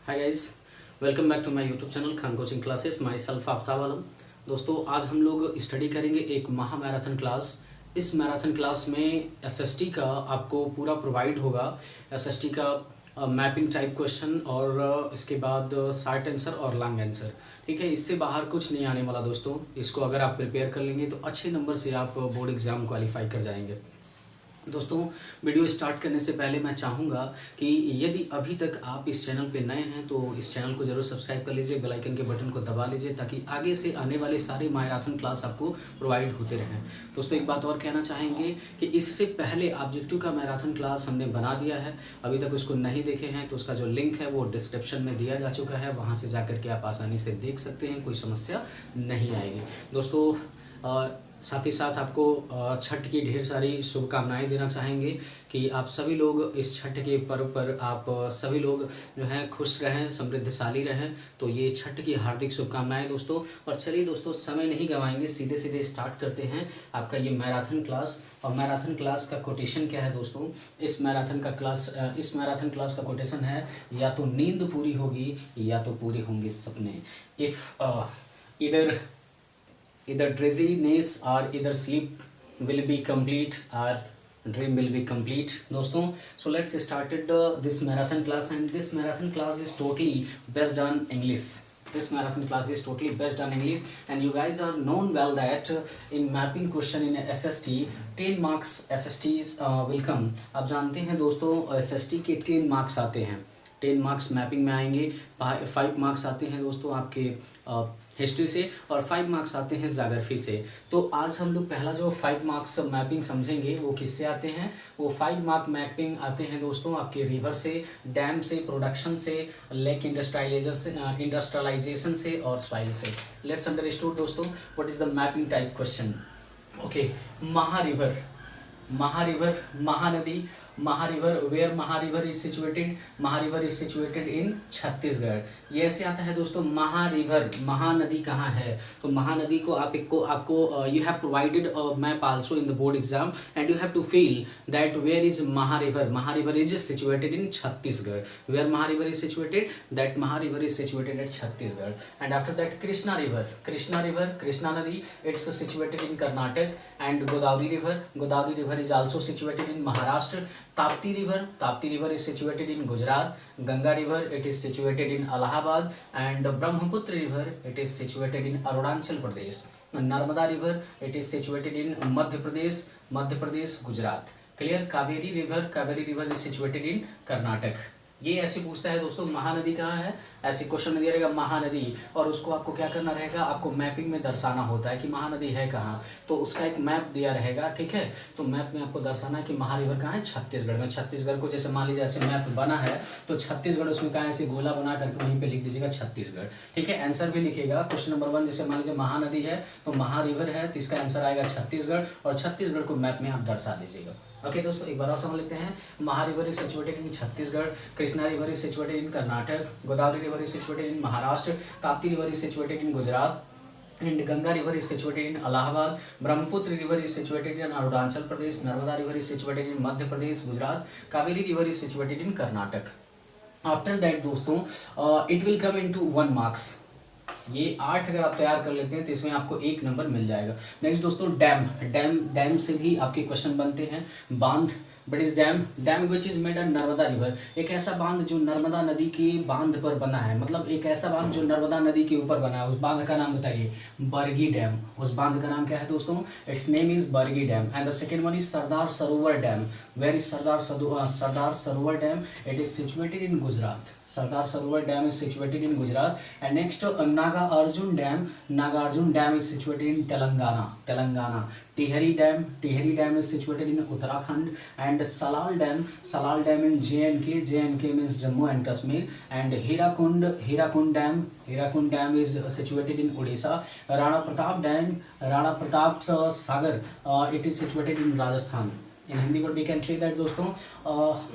Hi guys, welcome back to my YouTube channel Khan coaching classes. Myself Aftab Alam. दोस्तों, आज हम लोग स्टडी करेंगे एक महा मैराथन क्लास। इस मैराथन क्लास में एसएसटी का आपको पूरा प्रोवाइड होगा। एसएसटी का मैपिंग टाइप क्वेश्चन और इसके बाद शॉर्ट आंसर और लॉन्ग आंसर। ठीक है, इससे बाहर कुछ नहीं आने वाला दोस्तों। इसको अगर आप प्रिपेयर कर लेंगे तो अच्छे नंबर से आप बोर्ड एग्ज़ाम क्वालिफाई कर जाएंगे। दोस्तों, वीडियो स्टार्ट करने से पहले मैं चाहूँगा कि यदि अभी तक आप इस चैनल पे नए हैं तो इस चैनल को जरूर सब्सक्राइब कर लीजिए, बेल आइकन के बटन को दबा लीजिए ताकि आगे से आने वाले सारे मैराथन क्लास आपको प्रोवाइड होते रहें। दोस्तों, एक बात और कहना चाहेंगे कि इससे पहले ऑब्जेक्टिव का मैराथन क्लास हमने बना दिया है। अभी तक उसको नहीं देखे हैं तो उसका जो लिंक है वो डिस्क्रिप्शन में दिया जा चुका है, वहाँ से जा के आप आसानी से देख सकते हैं, कोई समस्या नहीं आएगी। दोस्तों, साथ ही साथ आपको छठ की ढेर सारी शुभकामनाएं देना चाहेंगे कि आप सभी लोग इस छठ के पर्व पर आप सभी लोग जो हैं खुश रहें, समृद्धशाली रहें। तो ये छठ की हार्दिक शुभकामनाएं दोस्तों। और चलिए दोस्तों, समय नहीं गंवाएंगे, सीधे सीधे स्टार्ट करते हैं आपका ये मैराथन क्लास। और मैराथन क्लास का कोटेशन क्या है दोस्तों? इस मैराथन क्लास का कोटेशन है, या तो नींद पूरी होगी या तो पूरे होंगे सपने। Either dizziness or either sleep will be complete or dream will be complete दोस्तों। So let's started this marathon class, and this marathon class is totally based on English. This marathon class is totally based on English, and you guys are known well that in mapping question in SST 10 marks SST will come। आप जानते हैं दोस्तों, SST के 10 marks आते हैं। 10 marks mapping में आएंगे, 5 marks आते हैं दोस्तों आपके हिस्ट्री से, और 5 मार्क्स आते हैं ज्योग्राफी से। तो आज हम लोग पहला जो 5 मार्क्स मैपिंग समझेंगे वो किससे आते हैं? वो 5 मार्क मैपिंग आते हैं दोस्तों आपके रिवर से, डैम से, प्रोडक्शन से, लेक इंडस्ट्रियलाइजेशन से और सॉइल से। लेट्स अंडरस्टूड दोस्तों what is the mapping type question. Okay, Maha river, Mahanadi, Maha river, where Maha river is situated? Maha river is situated in Chhattisgarh. ये ऐसे आता है दोस्तों, महारिवर, महानदी कहाँ है? तो महानदी को आपको you have provided map also in the board exam, and you have to feel that where is Maha river. Maha river is situated in Chhattisgarh. Where Maha river is situated? That Maha river is situated at Chhattisgarh. And after that Krishna river, Krishna नदी, it's situated in Karnataka. And Godavari river is also situated in Maharashtra. Tapti river is situated in Gujarat. Ganga river, it is situated in Allahabad. And Brahmaputra river, it is situated in Arunachal Pradesh. Narmada river, it is situated in Madhya Pradesh, Gujarat. Clear? Kaveri river is situated in Karnataka. ये ऐसे पूछता है दोस्तों, महानदी कहाँ है? ऐसे question में दिया रहेगा महानदी, और उसको आपको क्या करना रहेगा? आपको मैपिंग में दर्शाना होता है कि महानदी है कहाँ। तो उसका एक मैप दिया रहेगा, ठीक है। तो मैप में आपको दर्शाना है कि महारिवर कहाँ है? छत्तीसगढ़ में। छत्तीसगढ़ को जैसे मान लीजिए ऐसे मैप बना है तो छत्तीसगढ़ उसमें कहाँ ऐसे गोला बना करके वहीं पे लिख दीजिएगा छत्तीसगढ़, ठीक है। आंसर भी लिखिएगा। क्वेश्चन नंबर 1 जैसे मान लीजिए महानदी है तो महारिवर है, तो इसका आंसर आएगा छत्तीसगढ़, और छत्तीसगढ़ को मैप में आप दर्शा दीजिएगा। ओके दोस्तों, एक बार और समझ लेते हैं। Maha river is situated in Chhattisgarh, Krishna river is situated in Karnataka, Godavari river is situated in Maharashtra, Tapti river is situated in Gujarat, and Ganga river is situated in Allahabad, Brahmaputra river is situated in Arunachal Pradesh, Narmada river is situated in Madhya Pradesh Gujarat, Kaveri river is situated in Karnataka. After that दोस्तों it will come into 1 marks. ये 8 अगर आप तैयार कर लेते हैं तो इसमें आपको 1 नंबर मिल जाएगा। नेक्स्ट दोस्तों, डैम से भी आपके क्वेश्चन बनते हैं। बांध, but is damn which is made on Narmada river. एक ऐसा बांध जो नर्मदा नदी के बांध पर बना है, मतलब एक ऐसा बांध जो नर्मदा नदी के ऊपर बना है। उस बांध का नाम बताइए। बरगी डैम। उस बांध का नाम क्या है दोस्तों? It's name is Bargi dam. And the second one is Sardar Sarovar dam. Where is Sardar Sarovar dam? It is situated in Gujarat. Sardar Sarovar dam is situated in Gujarat. And next Nagarjun dam is situated in Telangana. Tehri dam is situated in Uttarakhand. And Salal dam in J&K means Jammu and Kashmir. And Hirakund dam is situated in Odisha. Rana Pratap Sagar, it is situated in Rajasthan. In Hindi word we can say that दोस्तों,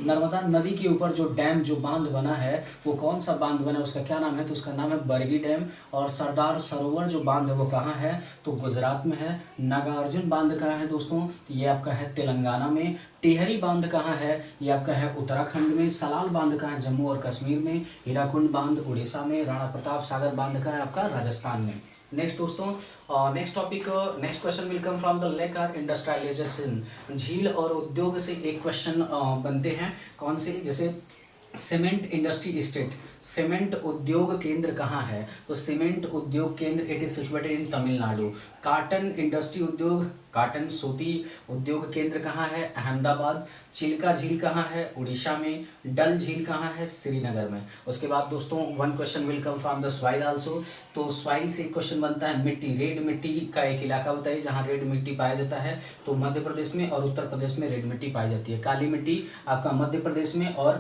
नर्मदा नदी के ऊपर जो dam, जो बांध बना है, वो कौन सा बांध बना है, उसका क्या नाम है, तो उसका नाम है बरगी डैम। और सरदार सरोवर जो बांध है वो कहाँ है, तो गुजरात में है। नागार्जुन बांध कहाँ है दोस्तों, तो ये आपका है तेलंगाना में। टिहरी बांध कहाँ है, ये आपका है उत्तराखंड में। सलाल बांध कहाँ है, जम्मू और कश्मीर में। हीराकुंड बांध उड़ीसा में। राणा प्रताप सागर बांध कहाँ है, आपका राजस्थान में। नेक्स्ट दोस्तों, next topic, next question will come from the lake or industrialisation. झील और उद्योग से एक क्वेश्चन बनते हैं। कौन से, जैसे सीमेंट इंडस्ट्री स्टेट, सीमेंट उद्योग केंद्र कहाँ है, तो सीमेंट उद्योग केंद्र it is situated in Tamil Nadu. Cotton industry उद्योग, काटन सूती उद्योग केंद्र कहाँ है, अहमदाबाद। चिल्का झील कहाँ है, उड़ीसा में। डल झील कहाँ है, श्रीनगर में। उसके बाद दोस्तों one question will come from the soil also. तो सॉइल से एक क्वेश्चन बनता है, मिट्टी, रेड मिट्टी का एक इलाका बताइए जहाँ रेड मिट्टी पाया जाता है, तो मध्य प्रदेश में और उत्तर प्रदेश में रेड मिट्टी पाई जाती है। काली मिट्टी आपका मध्य प्रदेश में और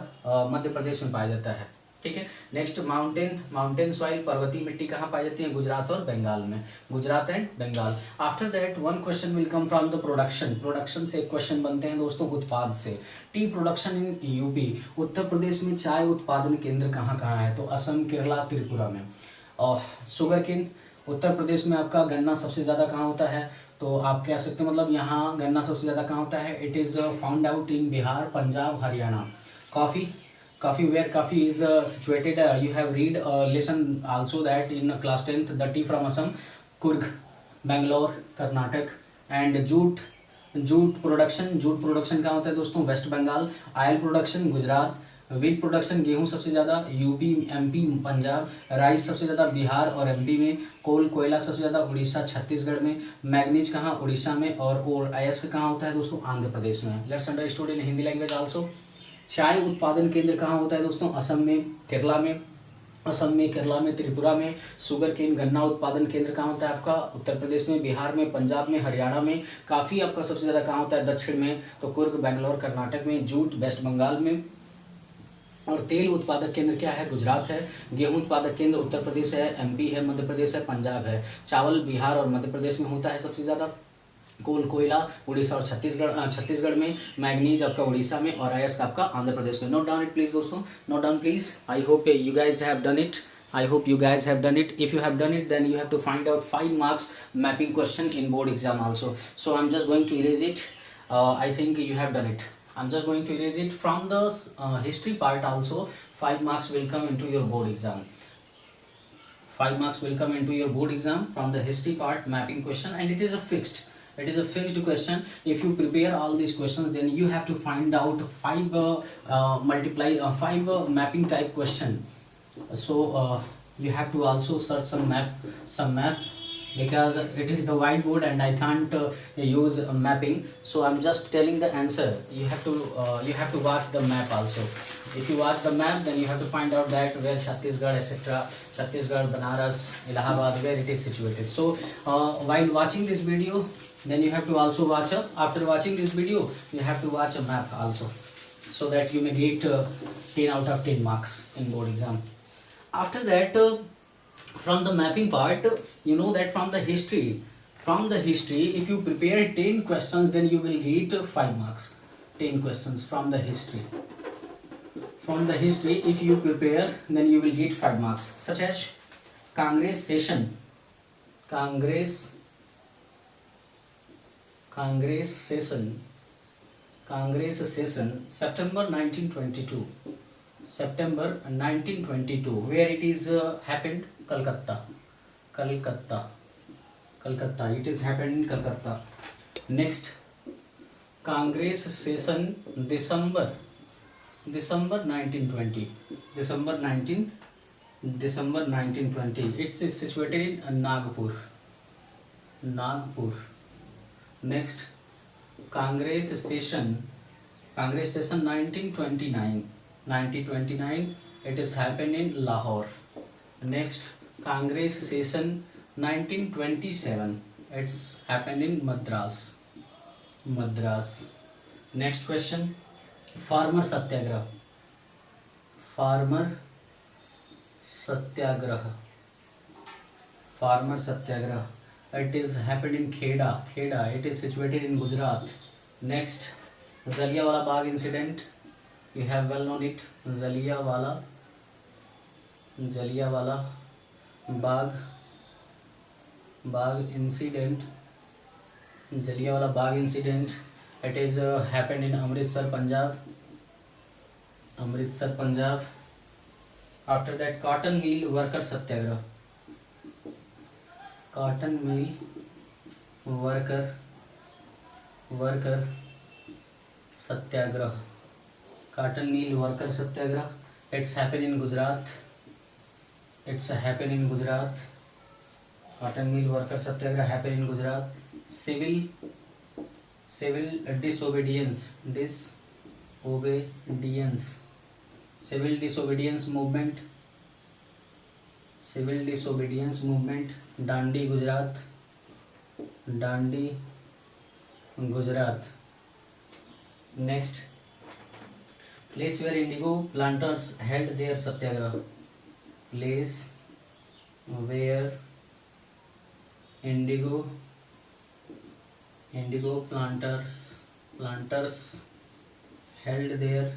मध्य प्रदेश में पाया जाता है, ठीक है। नेक्स्ट माउंटेन सॉइल, पर्वतीय मिट्टी कहाँ पाई जाती है, गुजरात और बंगाल में, Gujarat and Bengal. After that one question will come from the production से एक क्वेश्चन बनते हैं दोस्तों, उत्पाद से। Tea production in UP, Uttar Pradesh में चाय उत्पादन केंद्र कहाँ कहाँ है, तो असम, केरला, त्रिपुरा में। और शुगर केन, उत्तर प्रदेश में आपका गन्ना सबसे ज़्यादा कहाँ होता है, तो आप कह सकते हो मतलब यहाँ गन्ना सबसे ज़्यादा कहाँ होता है, it is found out in Bihar, Punjab, Haryana. Coffee, where coffee is situated, you have read lesson also that in class 10th, the tea from Assam, Kurg, Bangalore, Karnataka। and jute production कहाँ होता है दोस्तों, West Bengal. Oil production Gujarat. Wheat production, गेहूं सबसे ज़्यादा UP, MP, Punjab. Rice सबसे ज़्यादा बिहार और एमपी में। कोयला सबसे ज़्यादा उड़ीसा, छत्तीसगढ़ में। मैग्नीज कहाँ, उड़ीसा में। और अयस्क कहाँ होता है दोस्तों, आंध्र प्रदेश में। Let's understood in Hindi language also. चाय उत्पादन केंद्र कहाँ होता है दोस्तों, असम में, केरला में, त्रिपुरा में। शुगर केन, गन्ना उत्पादन केंद्र कहाँ होता है आपका, उत्तर प्रदेश में, बिहार में, पंजाब में, हरियाणा में। काफ़ी आपका सबसे ज़्यादा कहाँ होता है, दक्षिण में, तो कुर्ग, बेंगलोर, कर्नाटक में। जूट वेस्ट बंगाल में। और तेल उत्पादक केंद्र क्या है, गुजरात है। गेहूं उत्पादक केंद्र उत्तर प्रदेश है, एमपी है, मध्य प्रदेश है, पंजाब है। चावल बिहार और मध्य प्रदेश में होता है सबसे ज़्यादा। कोयला उड़ीसा और छत्तीसगढ़ में। मैग्नीज आपका उड़ीसा में। और अयस्क आपका आंध्र प्रदेश में। नोट डाउन इट प्लीज दोस्तों, note down please. I hope you guys have done it. If you have done it, then you have to find out 5 marks mapping question in board exam also. So I'm just going to erase it. I think you have done it. I'm just going to erase it from the history part also. 5 marks will come into your board exam. 5 marks will come into your board exam from the history part mapping question, and it is a fixed. It is a fixed question. If you prepare all these questions, then you have to find out 5 mapping type question. So you have to also search some map, because it is the whiteboard and I can't use mapping. So I'm just telling the answer. You have to watch the map also. If you watch the map, then you have to find out that where Chhattisgarh, etc., Chhattisgarh, Banaras, Allahabad, where it is situated. So while watching this video, then you have to also watch after watching this video, you have to watch a map also, so that you may get 10 out of 10 marks in board exam. After that, from the mapping part, you know that from the history, if you prepare 10 questions, then you will get 5 marks. 10 questions from the history. From the history, if you prepare, then you will get 5 marks. Such as Congress session, September 1922, where it is happened, Calcutta. It is happened in Calcutta. Next, Congress session December 1920. It is situated in Nagpur. Next, Congress session 1929. It is happened in Lahore. Next, Congress session 1927. It's happened in Madras. Next question, farmer satyagrah. It is happened in Kheda. It is situated in Gujarat. Next, Jallianwala Bagh incident, you have well known it. Jallianwala Bagh incident, Jallianwala Bagh incident, it is happened in Amritsar Punjab. After that, cotton mill worker Satyagraha, cotton mill worker Satyagraha, cotton mill worker Satyagraha, it's happened in Gujarat, cotton mill worker Satyagraha happened in Gujarat. Civil disobedience movement, Dandi Gujarat. Next, place where indigo planters held their satyagraha, place where indigo planters held their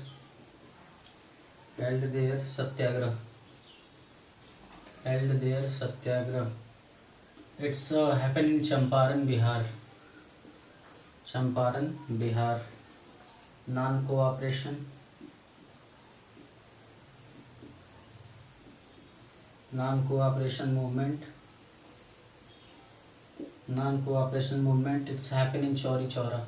satyagraha, it's happened in Champaran Bihar. Non-cooperation movement, it's happened in Chauri Chaura.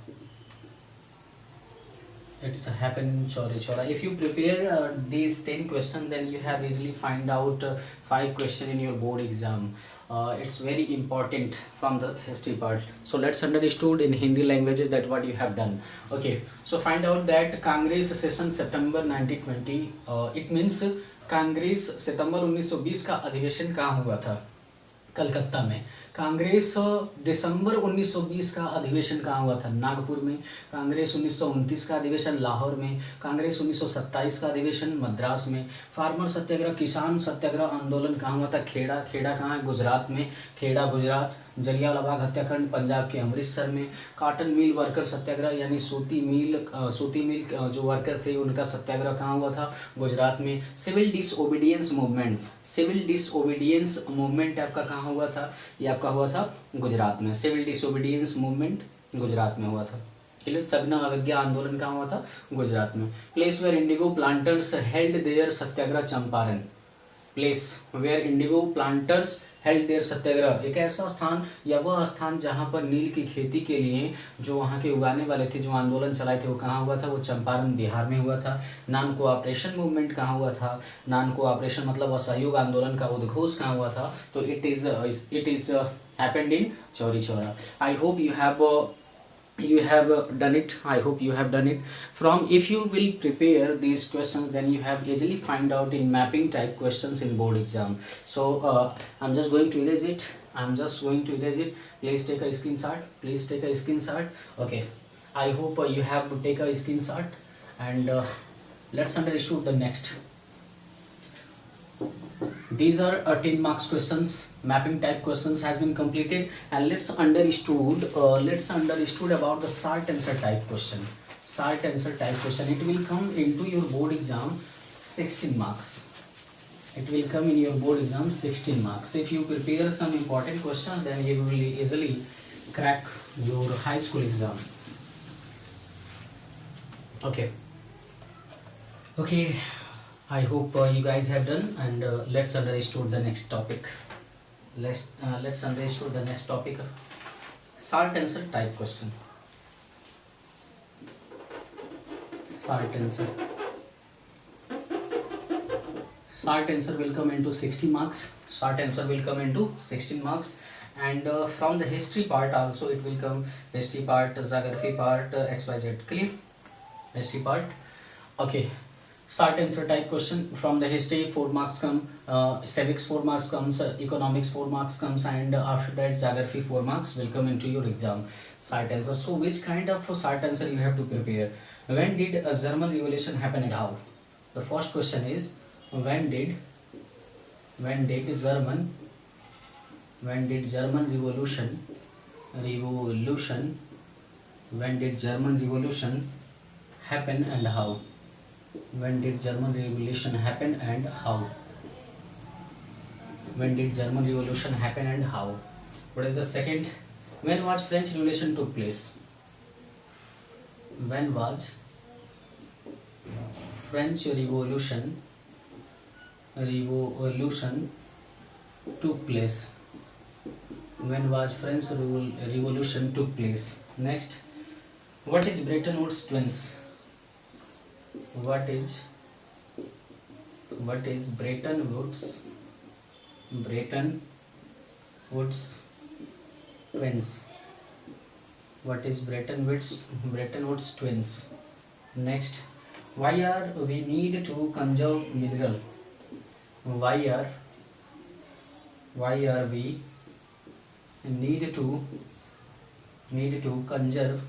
If you prepare these 10 questions, then you have easily find out 5 questions in your board exam. It's very important from the history part. So let's understood in Hindi languages that what you have done. Okay, so find out that Congress session September 1920, it means Congress सितंबर 1920 का अधिवेशन कहाँ हुआ था? कलकत्ता में. कांग्रेस दिसंबर 1920 का अधिवेशन कहाँ हुआ था? नागपुर में. कांग्रेस 1929 का अधिवेशन लाहौर में. कांग्रेस 1927 का अधिवेशन मद्रास में. फार्मर सत्याग्रह, किसान सत्याग्रह आंदोलन कहाँ हुआ था? खेड़ा कहाँ है? गुजरात में. खेड़ा गुजरात. जलियांवाला बाग हत्याकांड पंजाब के अमृतसर में. कॉटन मिल वर्कर सत्याग्रह यानी सूती मिल जो वर्कर थे उनका सत्याग्रह कहाँ हुआ था? गुजरात में. सिविल डिसओबीडियंस मूवमेंट आपका कहाँ हुआ था? ये आपका हुआ था गुजरात में. सिविल डिसओबीडियंस मूवमेंट गुजरात में हुआ था. सघन अवज्ञा आंदोलन कहाँ हुआ था? गुजरात में. Place where indigo planters held their satyagraha Champaran. Place where indigo planters held their satyagraha, एक ऐसा स्थान या वह स्थान जहाँ पर नील की खेती के लिए जो वहाँ के उगाने वाले थे, जो आंदोलन चलाए थे, वो कहाँ हुआ था? वो चंपारण बिहार में हुआ था. नॉन कोऑपरेशन मूवमेंट कहाँ हुआ था? नॉन कोऑपरेशन मतलब असहयोग आंदोलन का उद्घोष कहाँ हुआ था? तो it is happened in Chauri Chaura. I hope you have done it. I hope you have done it. If you will prepare these questions, then you have easily find out in mapping type questions in board exam. So I'm just going to erase it. Please take a screenshot. Okay, I hope you have to take a screenshot, and let's understood the next. These are 10 marks questions. Mapping type questions has been completed, and let's understood about the short answer type question. It will come into your board exam 16 marks. If you prepare some important questions, then you will easily crack your high school exam. Okay, I hope you guys have done, and let's understood the next topic. Let's understood the next topic. Short answer type question. Short answer will come into 60 marks. And from the history part also it will come. History part, geography part, XYZ. Clear? History part. Okay. Short answer type question. From the history 4 marks come, civics 4 marks comes, economics 4 marks comes, and after that geography 4 marks will come into your exam. Short answer. So which kind of short answer you have to prepare? When did a German revolution happen and how? The first question is when did German revolution happen and how? When did German Revolution happen and how? When did German Revolution happen and how? What is the second? When was French Revolution took place? When was French Revolution took place? When was French Revolution took place? Next, what is Bretton Woods twins? What is Bretton Woods twins? What is Bretton Woods twins? Next, why are we need to conserve mineral? Why are we need to conserve?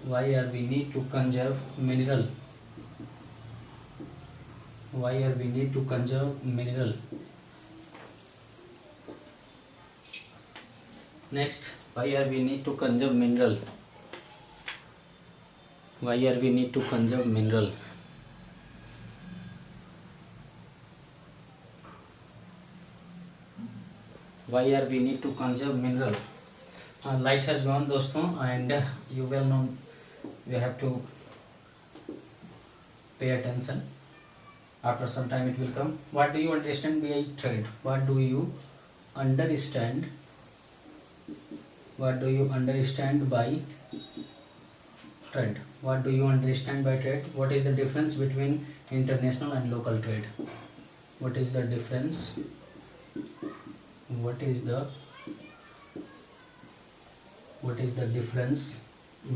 Why are we need to conserve mineral? Why are we need to conserve mineral? Next, why are we need to conserve mineral? Why are we need to conserve mineral? Why are we need to conserve mineral? Light has gone दोस्तों, and you well know you have to pay attention. After some time it will come. What do you understand by trade? What do you understand? What do you understand by trade? What do you understand by trade? What is the difference between international and local trade? What is the difference? What is the difference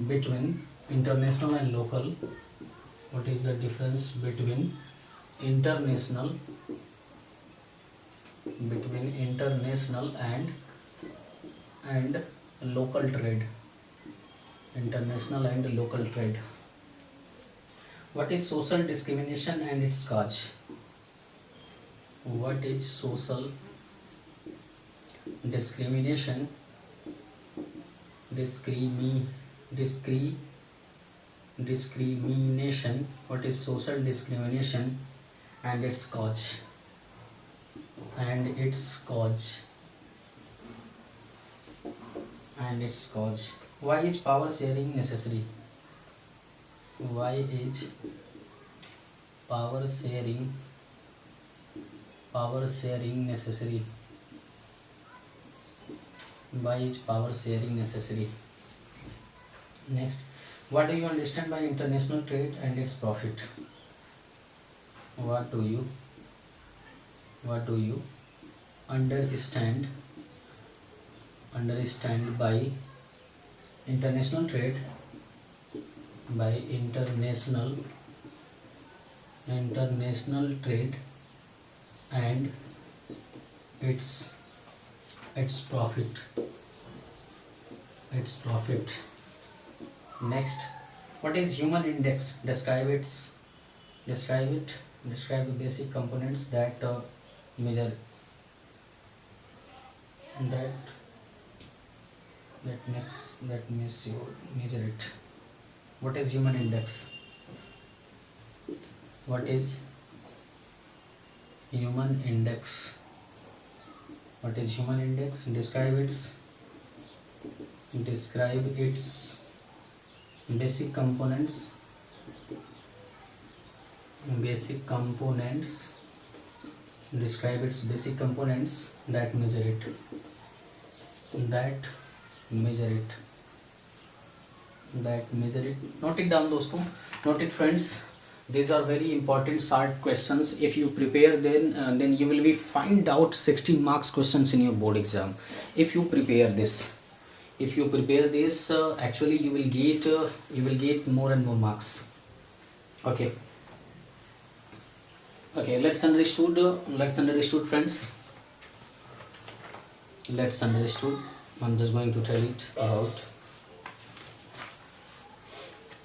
between international and local? What is the difference between international and local trade? International and local trade. What is social discrimination and its cause? What is social discrimination? Discrimination. What is social discrimination and its cause? Why is power sharing necessary? Why is power sharing necessary? Why is power sharing necessary? Next, what do you understand by international trade and its profit? What do you understand by international trade? By international trade and its profit. Next, what is human index? Describe the basic components that measure measure it. What is human index? What is human index? What is human index? Describe its basic components. Describe its basic components that measure it. Note it down दोस्तों. Note it friends. These are very important short questions. If you prepare then you will be find out 60 marks questions in your board exam. If you prepare this, actually you will get more and more marks. Okay, let's understood friends. Let's understood. I'm just going to tell it about.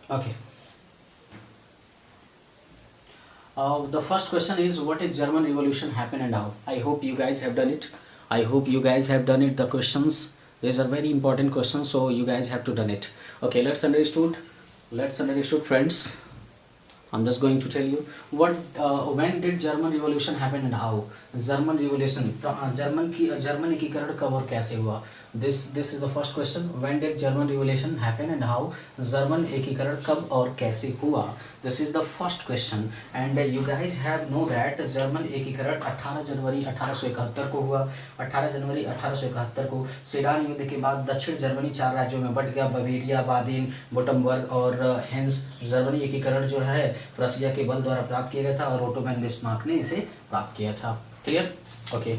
Okay. The first question is, what is German Revolution happen and how? I hope you guys have done it. The questions, these are very important questions, so you guys have to done it. Okay, let's understood. Let's understood, friends. I'm just going to tell you what when did German Revolution happen and how. German Revolution, German एकीकरण कब और कैसे हुआ. This is the first question. When did German Revolution happen and how. German एकीकरण कब और कैसे हुआ. This is the first question. And you guys have know that German एकीकरण 18 जनवरी 1871 को हुआ. 18 जनवरी 1871 को सेडान युद्ध के बाद दक्षिण जर्मनी 4 राज्यों में बट गया. बवेरिया, बादेन, वुर्टमबर्ग और हेंस. जर्मनी एकीकरण जो है रसिया के बल द्वारा प्राप्त किया गया था और ओटोमैन बिस्मार्क ने इसे प्राप्त किया था. क्लियर. ओके.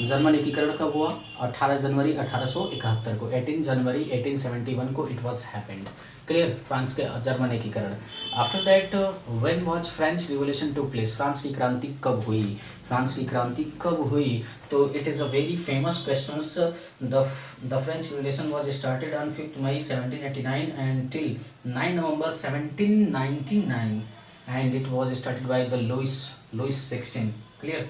जर्मन एकीकरण कब हुआ. 18 जनवरी 1871 को. 18 जनवरी 1871 को it was happened. Clear. France के जर्मन एकीकरण. After that when was French revolution took place. France की क्रांति कब हुई. फ्रांस की क्रांति कब हुई. तो it is a very famous questions. The French revolution was started on 5 May 1789 and till 9 November 1799 and it was started by the Louis 16. Clear.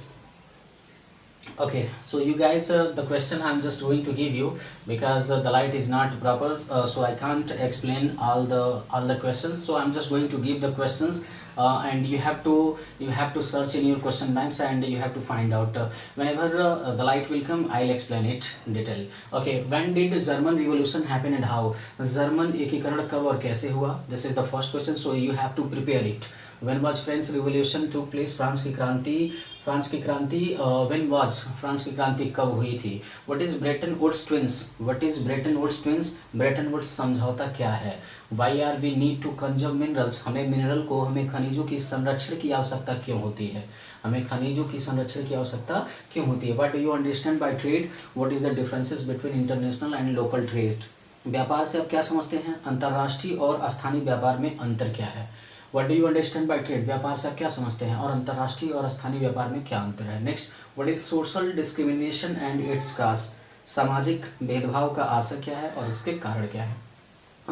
Okay, so you guys the question I'm just going to give you because the light is not proper, so I can't explain all the questions, so I'm just going to give the questions and you have to search in your question banks and you have to find out whenever the light will come I'll explain it detail. Okay, when did German revolution happen and how. German एकीकरण कब और कैसे हुआ. This is the first question, so you have to prepare it. When was French Revolution took place. France की क्रांति when was. France की क्रांति कब हुई थी. What is Bretton Woods Twins. What is Bretton Woods Twins. Bretton Woods समझौता क्या है. Why are we need to conserve minerals. हमें खनिजों की संरक्षण की आवश्यकता क्यों होती है. हमें खनिजों की संरक्षण की आवश्यकता क्यों होती है. What do you understand by trade. What is the differences between international and local trade. व्यापार से आप क्या समझते हैं. अंतर्राष्ट्रीय और स्थानीय व्यापार में अंतर क्या है. What do you understand by trade. व्यापार से आप क्या समझते हैं और अंतर्राष्ट्रीय और स्थानीय व्यापार में क्या अंतर है. Next. What is social discrimination and its cause. सामाजिक भेदभाव का आशय क्या है और इसके कारण क्या है.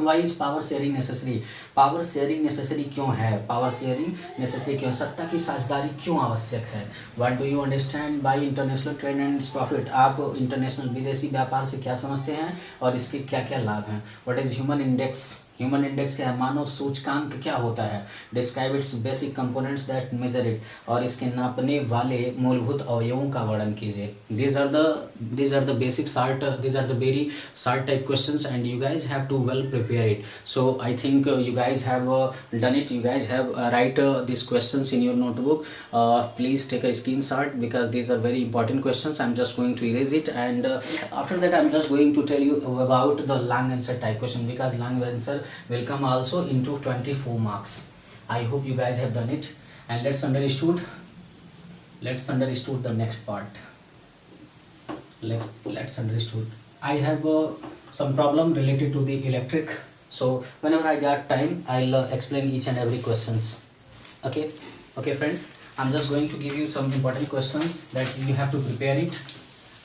Why is power sharing necessary. Power sharing necessary क्यों है. पावर शेयरिंग नेसेसरी क्यों. सत्ता की साझेदारी क्यों आवश्यक है. What do you understand by international trade and its profit. आप इंटरनेशनल विदेशी व्यापार से क्या समझते हैं और इसके क्या क्या लाभ हैं. What is human index. Human index क्या है. मानव सूचकांक क्या होता है. Describe it's basic components that measure it. और इसके नापने वाले मूलभूत अवयवों का वर्णन कीजिए. these are the basic short these are the very short type questions and you guys have to well prepare it. So I think you guys have done it. You guys have write these questions in your notebook. Please take a screenshot because these are very important questions. I'm just going to erase it and after that I'm just going to tell you about the long answer type question because long answer will come also into 24 marks. I hope you guys have done it and let's understood the next part. Let's understood. I have some problem related to the electric, so whenever I got time I'll explain each and every questions. Okay friends, I'm just going to give you some important questions that you have to prepare it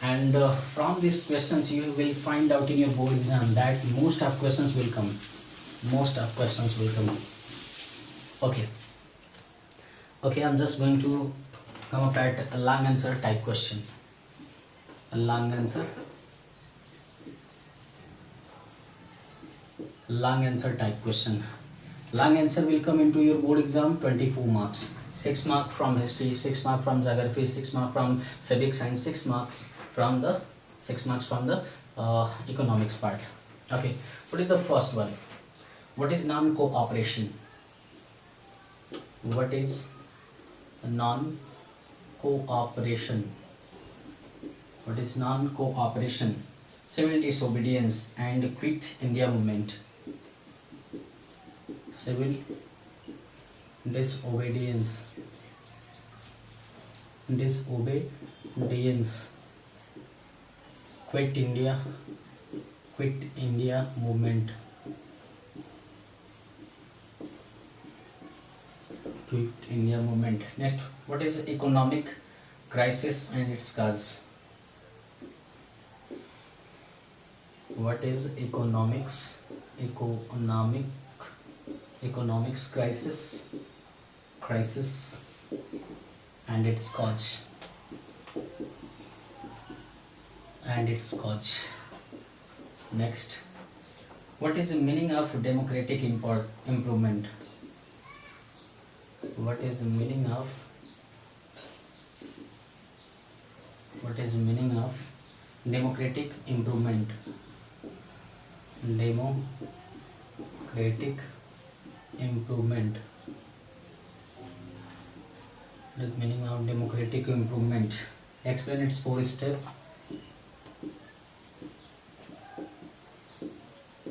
and from these questions you will find out in your board exam that most of questions will come. Okay, I'm just going to come up at a long answer type question. A long answer type question. Long answer will come into your board exam 24 marks. 6 marks from history, 6 marks from geography, 6 marks from civics and 6 marks from the economics part. Okay, what is the first one. What is non-cooperation. What is non-cooperation. What is non-cooperation. Civil disobedience and Quit India movement. Civil disobedience Quit India movement. Quit India movement. Next, what is economic crisis and its cause. What is economics crisis and its cause. Next, What is the meaning of democratic improvement? What is the meaning of democratic improvement? Democratic improvement. What is meaning of democratic improvement? Explain its 4 step.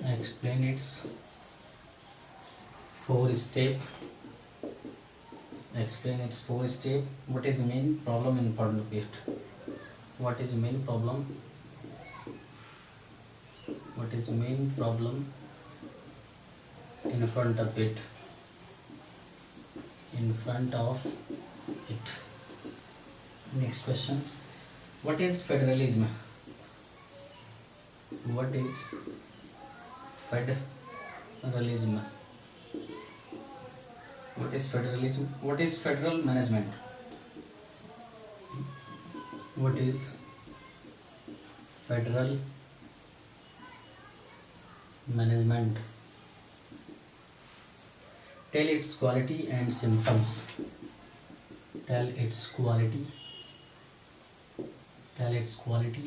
Explain its 4 step. Explain its 4 step. What is the main problem in front of it? What is the main problem? What is the main problem in front of it? In front of it. Next questions. What is federalism? What is federalism? What is federalism? What is federal management? What is federal management? Tell its quality and symptoms. Tell its quality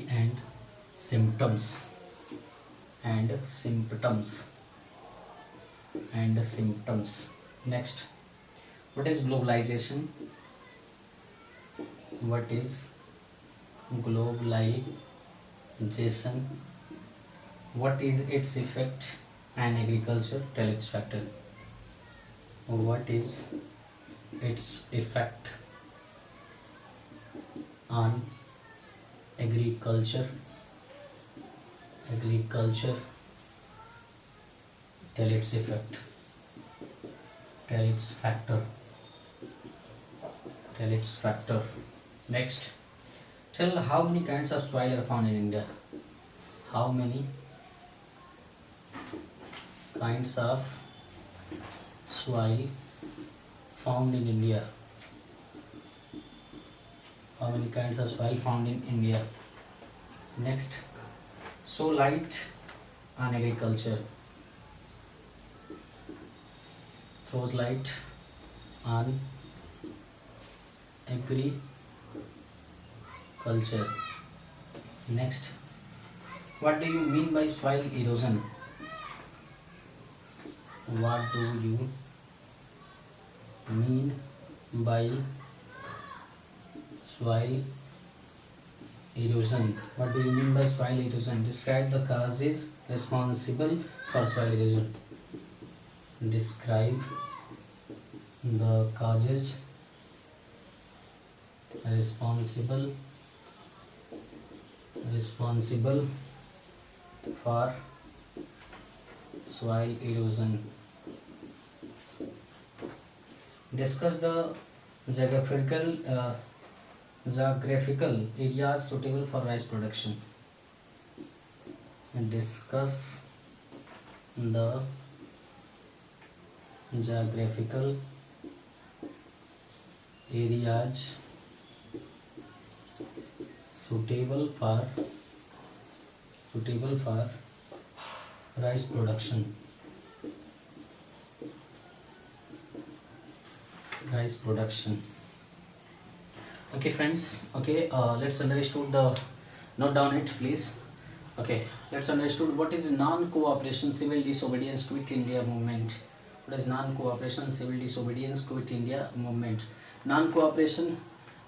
and symptoms. Next, what is globalization? What is globalization? What is its effect on agriculture? Tell its factor. What is its effect on agriculture? Tell its effect. Tell its factor. Next, tell how many kinds of soil are found in India. How many kinds of soil found in India? How many kinds of soil found in India? Next, show light on agriculture. Throws light on agriculture. Next, what do you mean by soil erosion? What do you mean by soil erosion? What do you mean by soil erosion? Describe the causes responsible for soil erosion. Describe the causes responsible for soil erosion. Discuss the geographical areas suitable for rice production. Discuss the geographical areas suitable for rice production. Okay friends, okay, let's understood the, note down it please. Okay, let's understood what is non-cooperation civil disobedience quit India movement. What is non-cooperation civil disobedience quit India movement? non-cooperation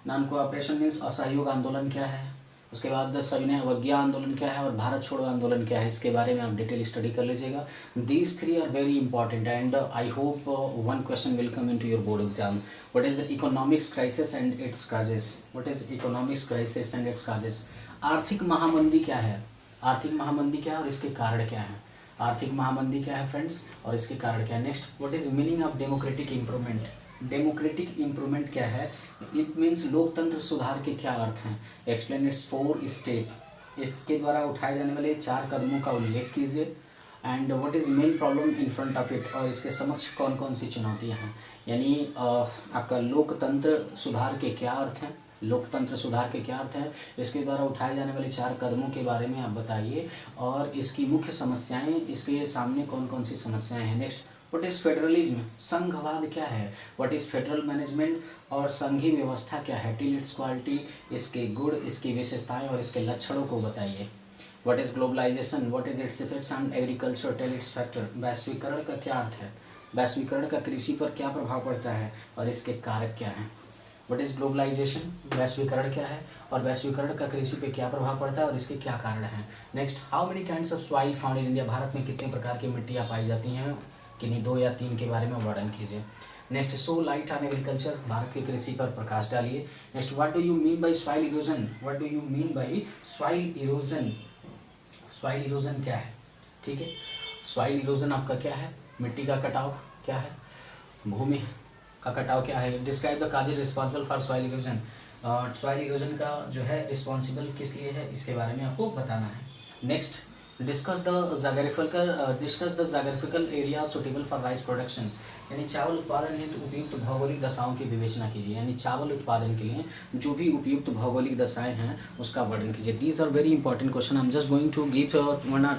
means असहयोग आंदोलन क्या है, उसके बाद सविनय अवज्ञा आंदोलन क्या है और भारत छोड़ो आंदोलन क्या है, इसके बारे में आप डिटेल स्टडी कर लीजिएगा. These 3 are very important and I hope one question will come into your board exam. What is economics crisis and its causes? What is economics crisis and its causes? आर्थिक महामंदी क्या है? आर्थिक महामंदी क्या है और इसके कारण क्या है? आर्थिक महामंदी क्या है फ्रेंड्स और इसके कारण क्या है? Next, what is meaning of democratic improvement? Democratic improvement क्या है? इट मीन्स लोकतंत्र सुधार के क्या अर्थ हैं? Explain it's 4 step. इसके द्वारा उठाए जाने वाले 4 कदमों का उल्लेख कीजिए. And what is main problem in front of it, और इसके समक्ष कौन कौन सी चुनौतियां हैं. यानी आपका लोकतंत्र सुधार के क्या अर्थ हैं, लोकतंत्र सुधार के क्या अर्थ है, इसके द्वारा उठाए जाने वाले 4 कदमों के बारे में आप बताइए, और इसकी मुख्य समस्याएं, इसके सामने कौन कौन सी समस्याएं हैं। नेक्स्ट, व्हाट इज़ फेडरलिज्म, संघवाद क्या है, व्हाट इज़ फेडरल मैनेजमेंट, और संघीय व्यवस्था क्या है, टिल इट्स क्वालिटी, इसके गुण, इसकी विशेषताएं और इसके लक्षणों को बताइए। What is globalisation, what is its effects on agriculture, tell its factor, वैश्वीकरण का क्या अर्थ है, वैश्वीकरण का कृषि पर क्या प्रभाव पड़ता है और इसके कारक क्या हैं। व्हाट इज़ ग्लोबलाइजेशन, वैश्वीकरण क्या है और वैश्वीकरण का कृषि पे क्या प्रभाव पड़ता है और इसके क्या कारण हैं। Next, how many kinds of soil found in India, Bharat में कितने प्रकार की मिट्टियाँ पाई जाती हैं, किन्हीं 2 या 3 के बारे में वर्णन कीजिए। Next, so light on agriculture, Bharat की कृषि पर प्रकाश डालिए। Next, what do you mean by soil erosion, what do you mean by soil erosion, soil erosion क्या है, ठीक है। सॉइल इरोजन आपका क्या है, मिट्टी का कटाव क्या है, भूमि का कटाव क्या है। Describe the causes responsible for soil erosion, soil erosion का जो है रिस्पॉन्सिबल किस लिए है, इसके बारे में आपको बताना है। Next, discuss the geographical area suitable for rice production, यानी चावल उत्पादन हेतु उपयुक्त भौगोलिक दशाओं की विवेचना कीजिए, यानी चावल उत्पादन के लिए जो भी उपयुक्त भौगोलिक दशाएं हैं उसका वर्णन कीजिए। These are very important question, I am just going to give 1 or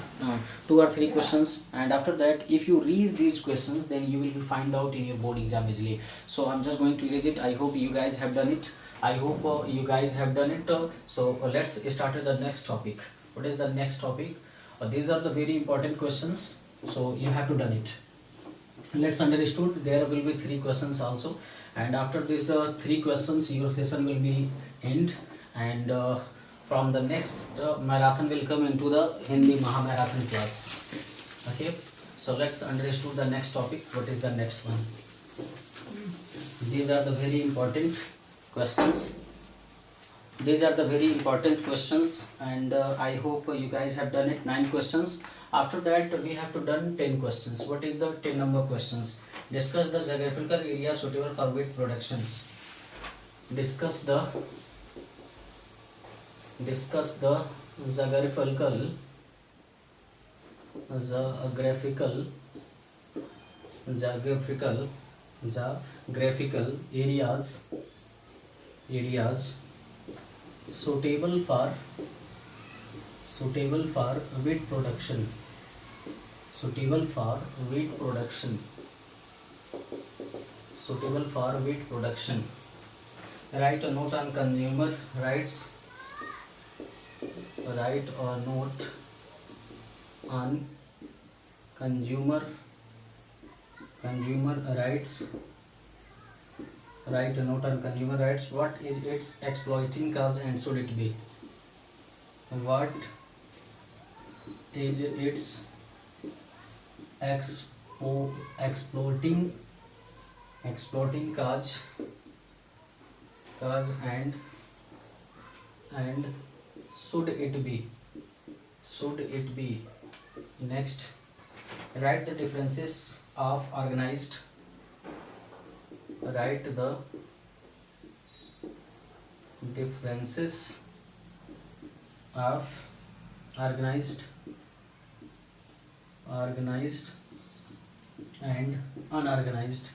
2 or 3 questions, and after that if you read these questions then you will find out in your board exam easily. So I'm just going to erase it. I hope you guys have done it. I hope you guys have done it. So let's start with the next topic. What is the next topic? These are the very important questions, so you have to done it. Let's understood there will be 3 questions also, and after these 3 questions your session will be end, and from the next marathon will come into the Hindi Mahamarathon class. Okay, so let's understood the next topic. What is the next one? These are the very important questions. These are the very important questions, and I hope you guys have done it 9 questions. After that we have to done 10 questions. What is the 10 number questions? Discuss the geographical area suitable for wheat productions. Discuss the geographical areas suitable for wheat production, suitable for wheat production. Write a note on consumer rights, write a note on consumer rights, write a note on consumer rights. What is its exploiting cause and should it be? What is its exploiting cause and should it be? Next, write the differences of organized and unorganized.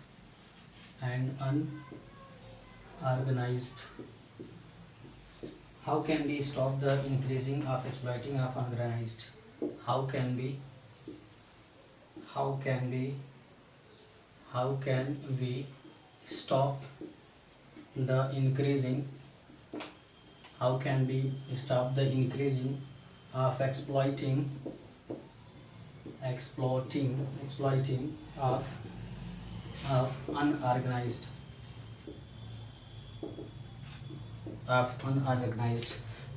How can we stop the increasing of exploiting of unorganized? How can we stop the increasing of exploiting of unorganized?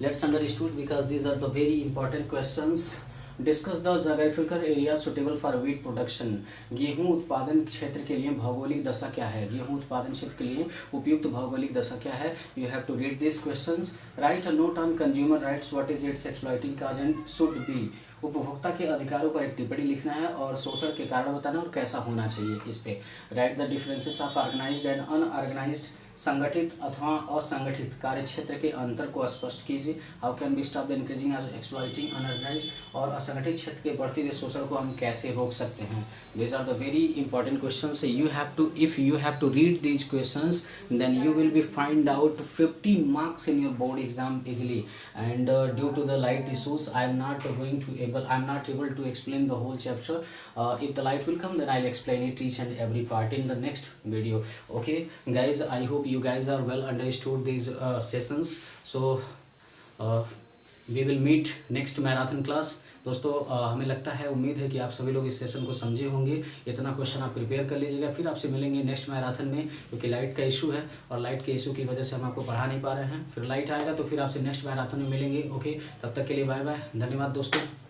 Let's understood, because these are the very important questions. Discuss the geographical area suitable for wheat production, गेहूं उत्पादन क्षेत्र के लिए भौगोलिक दशा क्या है, गेहूं उत्पादन क्षेत्र के लिए उपयुक्त भौगोलिक दशा क्या है। You have to read this questions. Write a note on consumer rights, what is its exploiting cause and should be, उपभोक्ता के अधिकारों पर एक टिप्पणी लिखना है और शोषण के कारण बताना और कैसा होना चाहिए इस पे। Write the differences of organised and unorganised संगठित अथवा असंगठित कार्य क्षेत्र के अंतर को स्पष्ट कीजिए। How can be stop the increasing exploiting unorganised, और असंगठित क्षेत्र के बढ़ते हुए शोषण को हम कैसे रोक सकते हैं। These are the very important questions. You have to, if you have to read these questions, then you will be find out 50 marks in your board exam easily. And due to the light issues, I am not able to explain the whole chapter. If the light will come, then I'll explain it each and every part in the next video. Okay guys, I hope you guys are well understood these sessions. So we will meet next marathon class. दोस्तों हमें लगता है, उम्मीद है कि आप सभी लोग इस सेशन को समझे होंगे। इतना क्वेश्चन आप प्रिपेयर कर लीजिएगा, फिर आपसे मिलेंगे नेक्स्ट मैराथन में, क्योंकि लाइट का इशू है और लाइट के इशू की वजह से हम आपको पढ़ा नहीं पा रहे हैं। फिर लाइट आएगा तो फिर आपसे नेक्स्ट मैराथन में मिलेंगे। ओके, तब तक के लिए बाय बाय, धन्यवाद दोस्तों।